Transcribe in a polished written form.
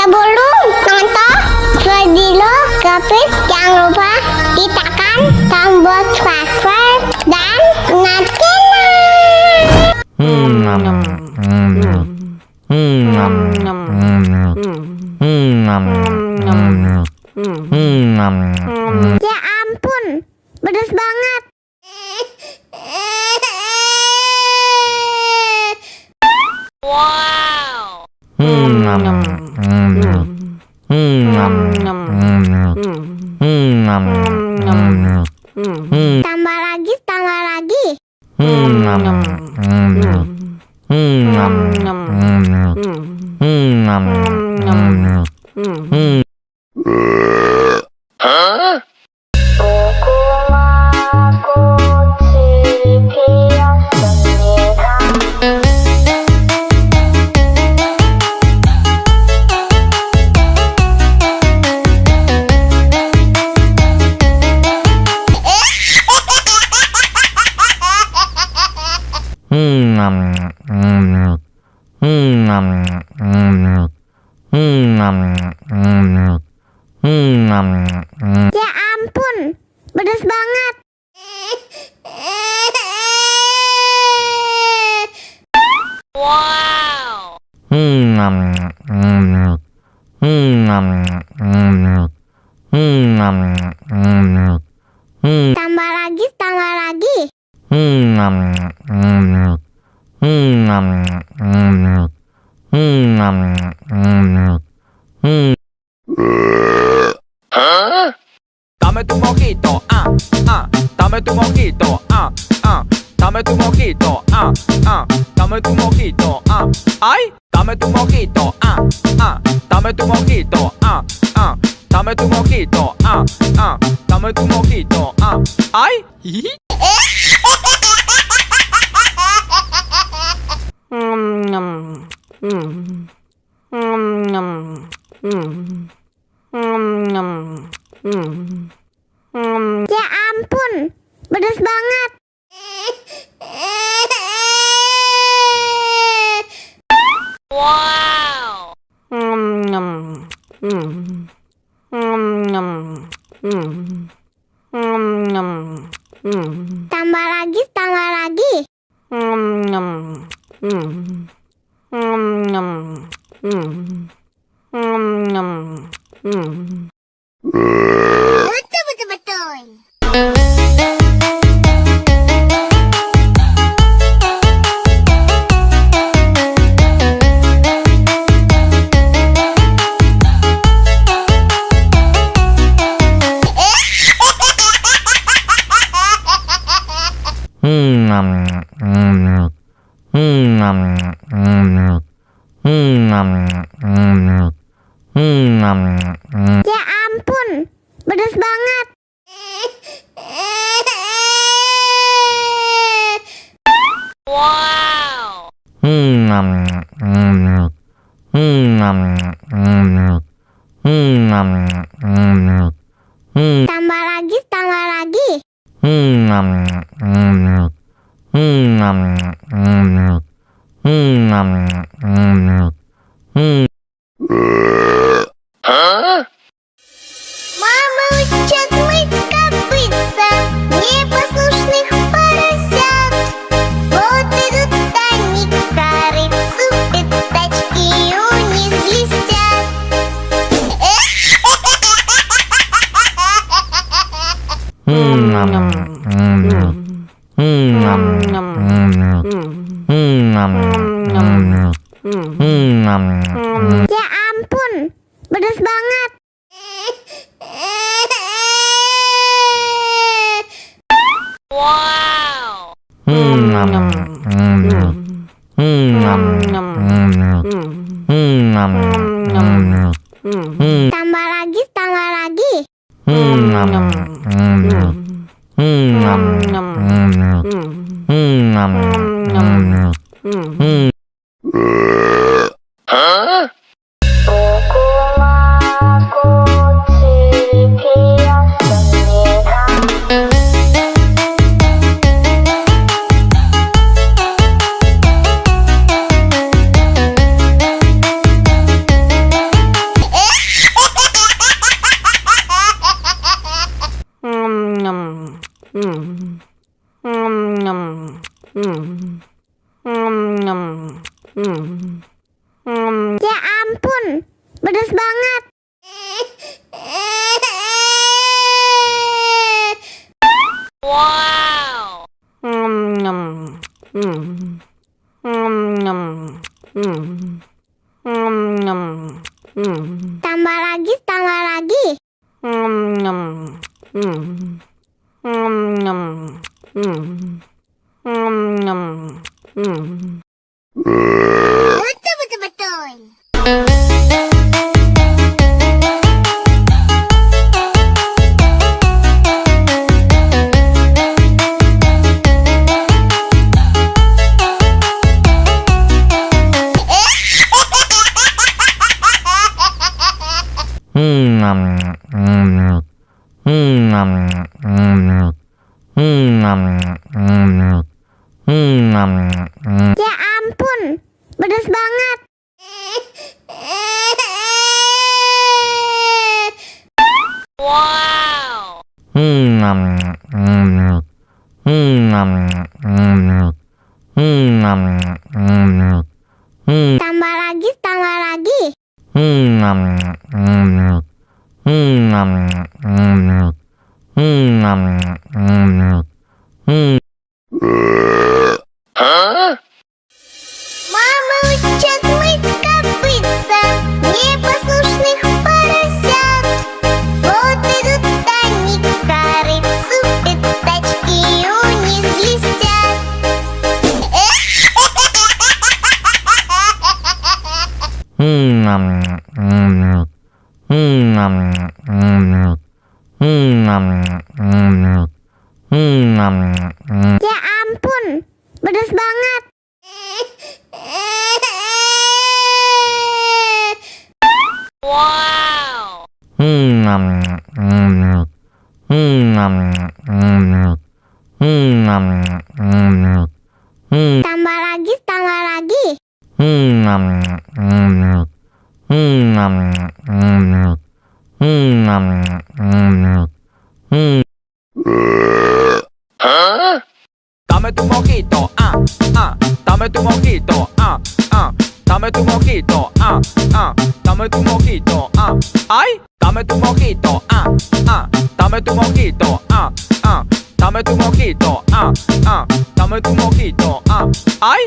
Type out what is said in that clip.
Sebelum nonton video Gapit, jangan lupa tekan tombol subscribe dan ya ampun, pedas banget. Wow. Tambah lagi, tambah lagi. Ya ampun, pedas banget. Wow. Tambah lagi, tambah lagi. Dame tu mojito, dame tu mojito, dame tu mojito, dame tu mojito, ay, dame tu mojito, dame tu mojito, dame tu mojito, dame tu mojito, ay. Ya ampun, pedas banget. Wow. Tambah lagi, tambah lagi. Betul. Ya ampun, pedas banget. Wow. Tambah lagi, tambah lagi. Мама учат мыть копытца непослушных поросят. Вот идут они к корыцу, пятачки у них блестят. Ya ampun, pedas banget. Wow. Tambah lagi, tambah lagi. Ya ampun, pedas banget. Tambah lagi, tambah lagi. Betul, betul, betul. Ya ampun, pedas banget. Tambah lagi, tambah lagi. Мама учат мыть копытца непослушных поросят. Вот идут они к корыцу, пятачки у них блестят. Ya ampun, pedas banget. Tambah lagi, tambah lagi. Dame tu mojito, dame tu mojito, dame tu mojito, dame tu mojito, ay, dame tu mojito, dame tu mojito, dame tu mojito, dame tu mojito, ay.